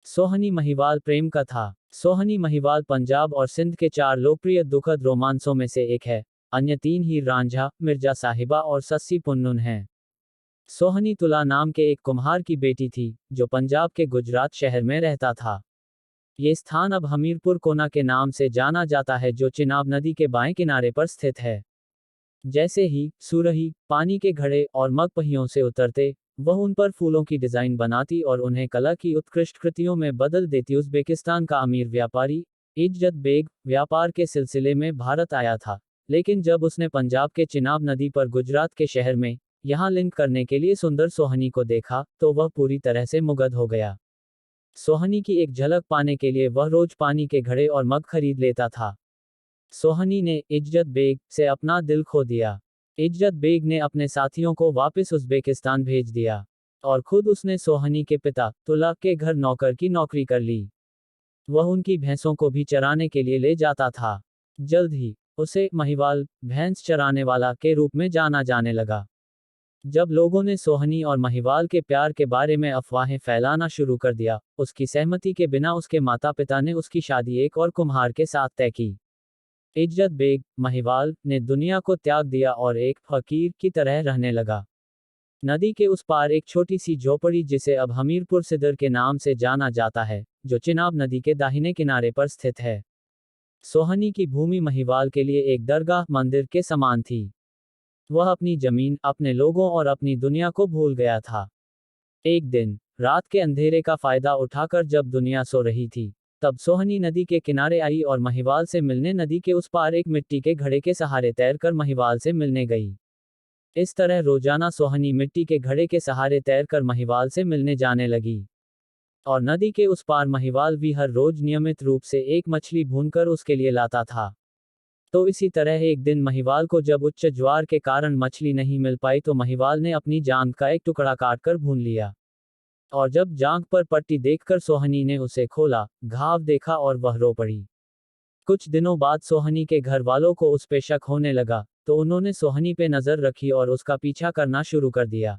सोहनी महिवाल प्रेम कथा। सोहनी महिवाल पंजाब और सिंध के 4 लोकप्रिय दुखद रोमांसों में से एक है। अन्य 3 हीर रांझा, मिर्जा साहिबा और सस्सी पुन्नुन हैं। सोहनी तुला नाम के एक कुम्हार की बेटी थी, जो पंजाब के गुजरात शहर में रहता था। ये स्थान अब हमीरपुर कोना के नाम से जाना जाता है, जो चिनाब नदी के बाएं किनारे पर स्थित है। जैसे ही सुरही पानी के घड़े और मग पहियों से उतरते, वह उन पर फूलों की डिजाइन बनाती और उन्हें कला की उत्कृष्ट कृतियों में बदल देती। उज़्बेकिस्तान का अमीर व्यापारी इज्जत बेग व्यापार के सिलसिले में भारत आया था, लेकिन जब उसने पंजाब के चिनाब नदी पर गुजरात के शहर में यहां लिंक करने के लिए सुंदर सोहनी को देखा, तो वह पूरी तरह से मुग्ध हो गया। सोहनी की एक झलक पाने के लिए वह रोज पानी के घड़े और मग खरीद लेता था। सोहनी ने इज्जत बेग से अपना दिल खो दिया। इज्जत बेग ने अपने साथियों को वापस उज़्बेकिस्तान भेज दिया और खुद उसने सोहनी के पिता तुला के घर नौकर की नौकरी कर ली। वह उनकी भैंसों को भी चराने के लिए ले जाता था। जल्द ही उसे महिवाल भैंस चराने वाला के रूप में जाना जाने लगा। जब लोगों ने सोहनी और महिवाल के प्यार के बारे में अफवाहें फैलाना शुरू कर दिया, उसकी सहमति के बिना उसके माता पिता ने उसकी शादी एक और कुम्हार के साथ तय की। इज्जत बेग महिवाल ने दुनिया को त्याग दिया और एक फकीर की तरह रहने लगा। नदी के उस पार एक छोटी सी झोपड़ी, जिसे अब हमीरपुर सिदर के नाम से जाना जाता है, जो चिनाब नदी के दाहिने किनारे पर स्थित है। सोहनी की भूमि महिवाल के लिए एक दरगाह मंदिर के समान थी। वह अपनी जमीन, अपने लोगों और अपनी दुनिया को भूल गया था। एक दिन रात के अंधेरे का फायदा उठाकर जब दुनिया सो रही थी, तब सोहनी नदी के किनारे आई और महिवाल से मिलने नदी के उस पार एक मिट्टी के घड़े के सहारे तैरकर महिवाल से मिलने गई। इस तरह रोजाना सोहनी मिट्टी के घड़े के सहारे तैरकर महिवाल से मिलने जाने लगी, और नदी के उस पार महिवाल भी हर रोज नियमित रूप से एक मछली भूनकर उसके लिए लाता था। तो इसी तरह एक दिन महिवाल को जब उच्च ज्वार के कारण मछली नहीं मिल पाई, तो महिवाल ने अपनी जांघ का एक टुकड़ा काटकर भून लिया, और जब जांघ पर पट्टी देखकर सोहनी ने उसे खोला, घाव देखा और वह रो पड़ी। कुछ दिनों बाद सोहनी के घर वालों को उस पे शक होने लगा, तो उन्होंने सोहनी पे नजर रखी और उसका पीछा करना शुरू कर दिया।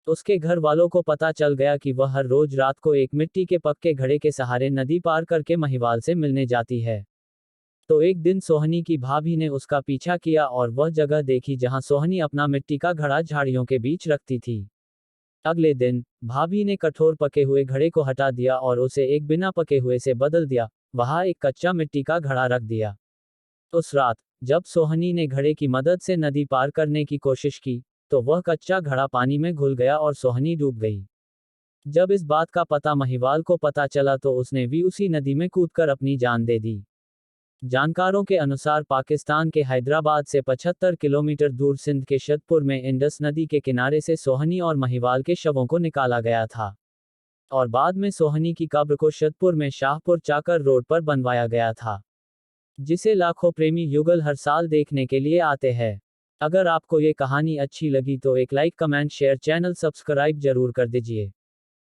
उसके घर वालों को पता चल गया कि वह हर रोज रात को एक मिट्टी के पक्के घड़े के सहारे नदी पार करके महिवाल से मिलने जाती है। तो एक दिन सोहनी की भाभी ने उसका पीछा किया और वह जगह देखी जहां सोहनी अपना मिट्टी का घड़ा झाड़ियों के बीच रखती थी। अगले दिन भाभी ने कठोर पके हुए घड़े को हटा दिया और उसे एक बिना पके हुए से बदल दिया, वहां एक कच्चा मिट्टी का घड़ा रख दिया। उस रात जब सोहनी ने घड़े की मदद से नदी पार करने की कोशिश की, तो वह कच्चा घड़ा पानी में घुल गया और सोहनी डूब गई। जब इस बात का पता महिवाल को पता चला, तो उसने भी उसी नदी में कूदकर अपनी जान दे दी। जानकारों के अनुसार पाकिस्तान के हैदराबाद से 75 किलोमीटर दूर सिंध के शतपुर में इंडस नदी के किनारे से सोहनी और महिवाल के शवों को निकाला गया था, और बाद में सोहनी की कब्र को शतपुर में शाहपुर चाकर रोड पर बनवाया गया था, जिसे लाखों प्रेमी युगल हर साल देखने के लिए आते हैं। अगर आपको ये कहानी अच्छी लगी तो एक like, comment, share, channel subscribe जरूर कर दीजिए।